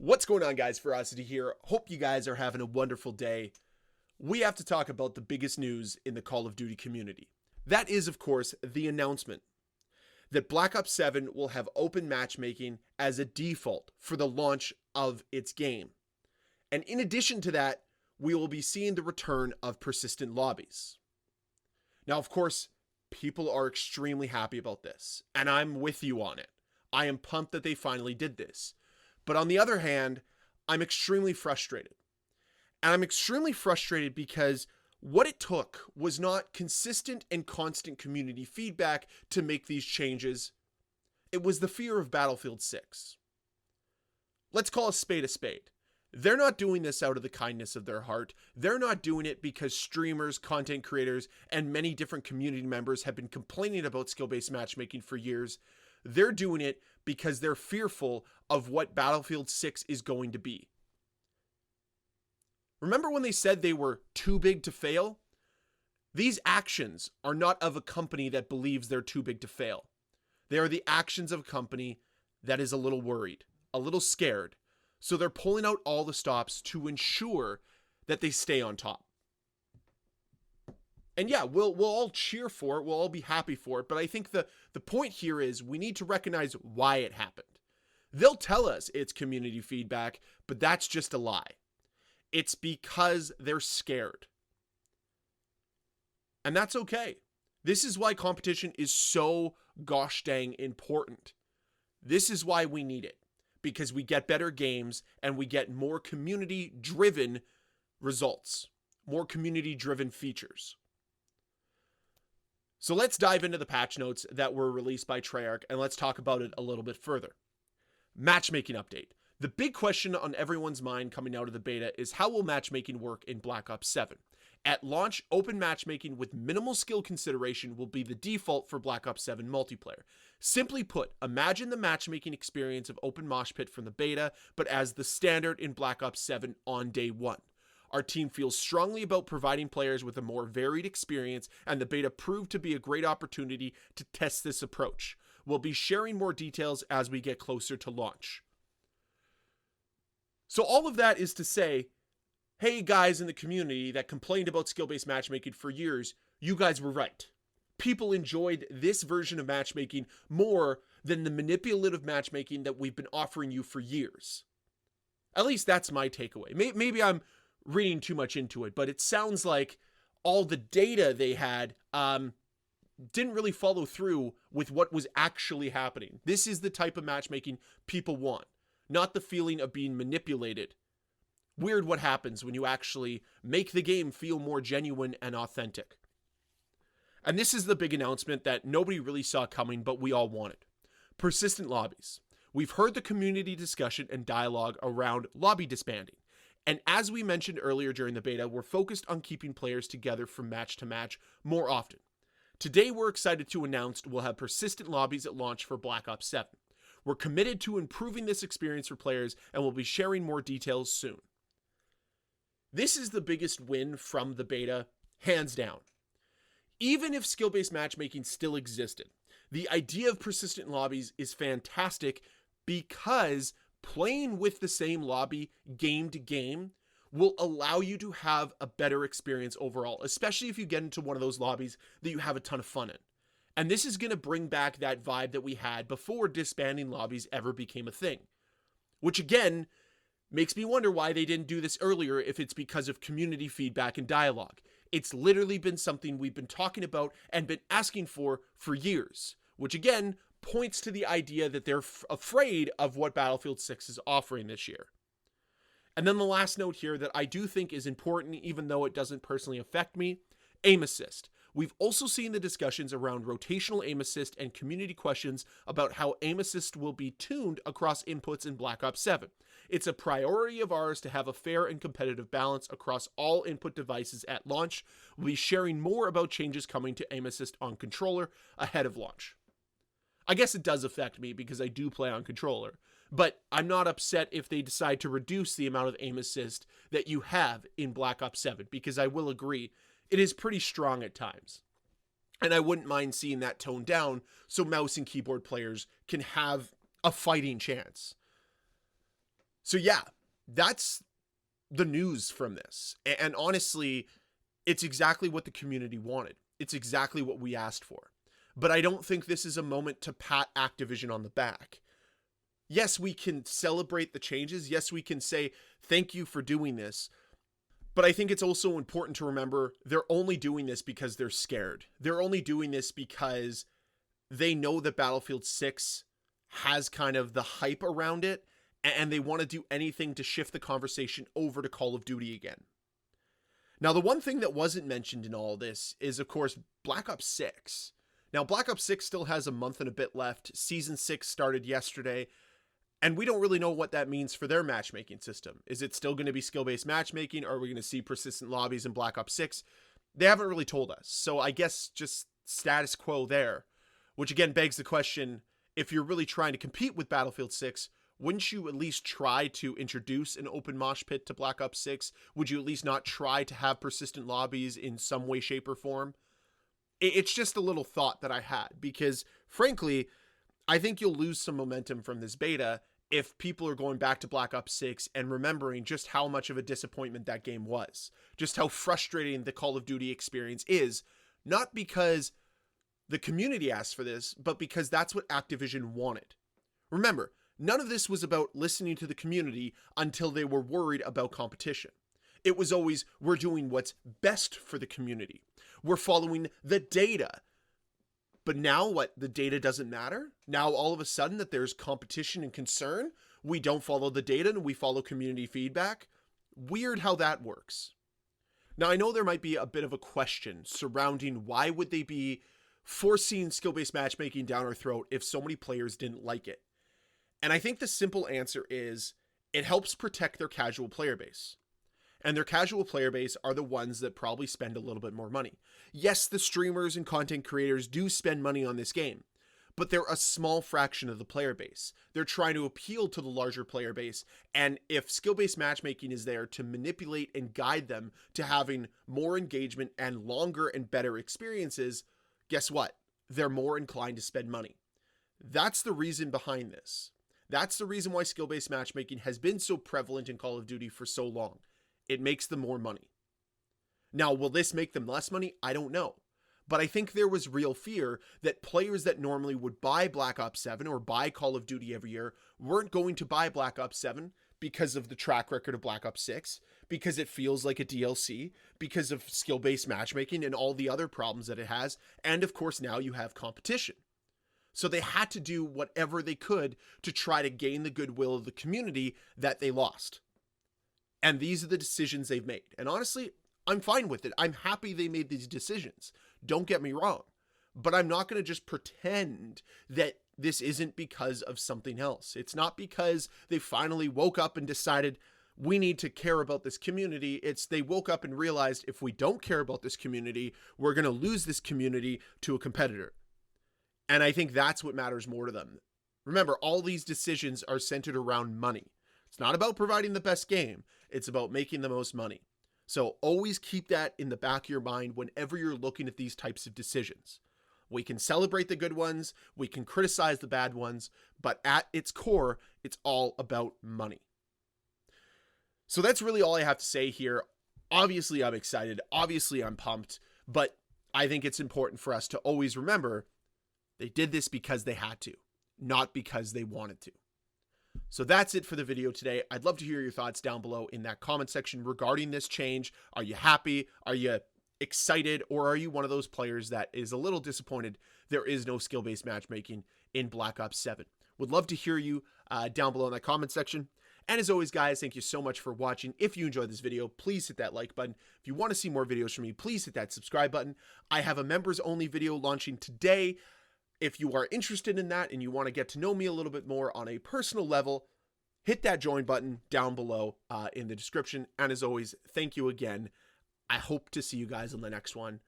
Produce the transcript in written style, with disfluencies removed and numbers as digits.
What's going on, guys? Ferocity here. Hope you guys are having a wonderful day. We have to talk about the biggest news in the Call of Duty community. That is, of course, the announcement that Black Ops 7 will have open matchmaking as a default for the launch of its game. And in addition to that, we will be seeing the return of persistent lobbies. Now, of course, people are extremely happy about this, and I'm with you on it. I am pumped that they finally did this. But on the other hand, I'm extremely frustrated. And I'm extremely frustrated because what it took was not consistent and constant community feedback to make these changes. It was the fear of Battlefield 6. Let's call a spade a spade. They're not doing this out of the kindness of their heart. They're not doing it because streamers, content creators, and many different community members have been complaining about skill-based matchmaking for years. They're doing it because they're fearful of what Battlefield 6 is going to be. Remember when they said they were too big to fail? These actions are not of a company that believes they're too big to fail. They are the actions of a company that is a little worried, a little scared. So they're pulling out all the stops to ensure that they stay on top. And yeah, we'll all cheer for it. We'll all be happy for it. But I think the point here is we need to recognize why it happened. They'll tell us it's community feedback, but that's just a lie. It's because they're scared. And that's okay. This is why competition is so gosh dang important. This is why we need it. Because we get better games and we get more community-driven results. More community-driven features. So let's dive into the patch notes that were released by Treyarch and let's talk about it a little bit further. Matchmaking update. The big question on everyone's mind coming out of the beta is how will matchmaking work in Black Ops 7? At launch, open matchmaking with minimal skill consideration will be the default for Black Ops 7 multiplayer. Simply put, imagine the matchmaking experience of Open Mosh Pit from the beta, but as the standard in Black Ops 7 on day one. Our team feels strongly about providing players with a more varied experience, and the beta proved to be a great opportunity to test this approach. We'll be sharing more details as we get closer to launch. So all of that is to say, hey guys in the community that complained about skill-based matchmaking for years, you guys were right. People enjoyed this version of matchmaking more than the manipulative matchmaking that we've been offering you for years. At least that's my takeaway. Maybe I'm reading too much into it, but it sounds like all the data they had didn't really follow through with what was actually happening. This is the type of matchmaking people want, not the feeling of being manipulated. Weird what happens when you actually make the game feel more genuine and authentic. And this is the big announcement that nobody really saw coming, but we all wanted. Persistent lobbies. We've heard the community discussion and dialogue around lobby disbanding. And as we mentioned earlier during the beta, we're focused on keeping players together from match to match more often. Today, we're excited to announce we'll have persistent lobbies at launch for Black Ops 7. We're committed to improving this experience for players, and we'll be sharing more details soon. This is the biggest win from the beta, hands down. Even if skill-based matchmaking still existed, the idea of persistent lobbies is fantastic because playing with the same lobby game to game will allow you to have a better experience overall, especially if you get into one of those lobbies that you have a ton of fun in. And this is going to bring back that vibe that we had before disbanding lobbies ever became a thing. Which again, makes me wonder why they didn't do this earlier if it's because of community feedback and dialogue. It's literally been something we've been talking about and been asking for years. Which again, points to the idea that they're afraid of what Battlefield 6 is offering this year. And then the last note here that I do think is important, even though it doesn't personally affect me, aim assist. We've also seen the discussions around rotational aim assist and community questions about how aim assist will be tuned across inputs in Black Ops 7. It's a priority of ours to have a fair and competitive balance across all input devices at launch. We'll be sharing more about changes coming to aim assist on controller ahead of launch. I guess it does affect me because I do play on controller, but I'm not upset if they decide to reduce the amount of aim assist that you have in Black Ops 7, because I will agree, it is pretty strong at times. And I wouldn't mind seeing that toned down so mouse and keyboard players can have a fighting chance. So yeah, that's the news from this. And honestly, it's exactly what the community wanted. It's exactly what we asked for. But I don't think this is a moment to pat Activision on the back. Yes, we can celebrate the changes. Yes, we can say thank you for doing this. But I think it's also important to remember they're only doing this because they're scared. They're only doing this because they know that Battlefield 6 has kind of the hype around it, and they want to do anything to shift the conversation over to Call of Duty again. Now, the one thing that wasn't mentioned in all this is, of course, Black Ops 6. Now, Black Ops 6 still has a month and a bit left. Season 6 started yesterday, and we don't really know what that means for their matchmaking system. Is it still going to be skill-based matchmaking? Or are we going to see persistent lobbies in Black Ops 6? They haven't really told us, so I guess just status quo there. Which again begs the question, if you're really trying to compete with Battlefield 6, wouldn't you at least try to introduce an open mosh pit to Black Ops 6? Would you at least not try to have persistent lobbies in some way, shape, or form? It's just a little thought that I had, because frankly, I think you'll lose some momentum from this beta if people are going back to Black Ops 6 and remembering just how much of a disappointment that game was. Just how frustrating the Call of Duty experience is, not because the community asked for this, but because that's what Activision wanted. Remember, none of this was about listening to the community until they were worried about competition. It was always, we're doing what's best for the community. We're following the data. But now what? The data doesn't matter? Now all of a sudden that there's competition and concern, we don't follow the data and we follow community feedback? Weird how that works. Now I know there might be a bit of a question surrounding why would they be forcing skill-based matchmaking down our throat if so many players didn't like it. And I think the simple answer is it helps protect their casual player base. And their casual player base are the ones that probably spend a little bit more money. Yes, the streamers and content creators do spend money on this game, but they're a small fraction of the player base. They're trying to appeal to the larger player base, and if skill-based matchmaking is there to manipulate and guide them to having more engagement and longer and better experiences, guess what? They're more inclined to spend money. That's the reason behind this. That's the reason why skill-based matchmaking has been so prevalent in Call of Duty for so long. It makes them more money. Now, will this make them less money? I don't know. But I think there was real fear that players that normally would buy Black Ops 7 or buy Call of Duty every year weren't going to buy Black Ops 7 because of the track record of Black Ops 6, because it feels like a DLC, because of skill-based matchmaking and all the other problems that it has, and of course now you have competition. So they had to do whatever they could to try to gain the goodwill of the community that they lost. And these are the decisions they've made. And honestly, I'm fine with it. I'm happy they made these decisions. Don't get me wrong. But I'm not going to just pretend that this isn't because of something else. It's not because they finally woke up and decided we need to care about this community. It's they woke up and realized if we don't care about this community, we're going to lose this community to a competitor. And I think that's what matters more to them. Remember, all these decisions are centered around money. It's not about providing the best game. It's about making the most money. So always keep that in the back of your mind whenever you're looking at these types of decisions. We can celebrate the good ones, we can criticize the bad ones, but at its core, it's all about money. So that's really all I have to say here. Obviously, I'm excited. Obviously, I'm pumped. But I think it's important for us to always remember they did this because they had to, not because they wanted to. So that's it for the video today. I'd love to hear your thoughts down below in that comment section regarding this change. Are you happy? Are you excited? Or are you one of those players that is a little disappointed there is no skill-based matchmaking in Black Ops 7? Would love to hear you down below in that comment section. And as always, guys, thank you so much for watching. If you enjoyed this video, please hit that like button. If you want to see more videos from me, please hit that subscribe button. I have a members-only video launching today. If you are interested in that and you want to get to know me a little bit more on a personal level, hit that join button down below in the description. And as always, thank you again. I hope to see you guys on the next one.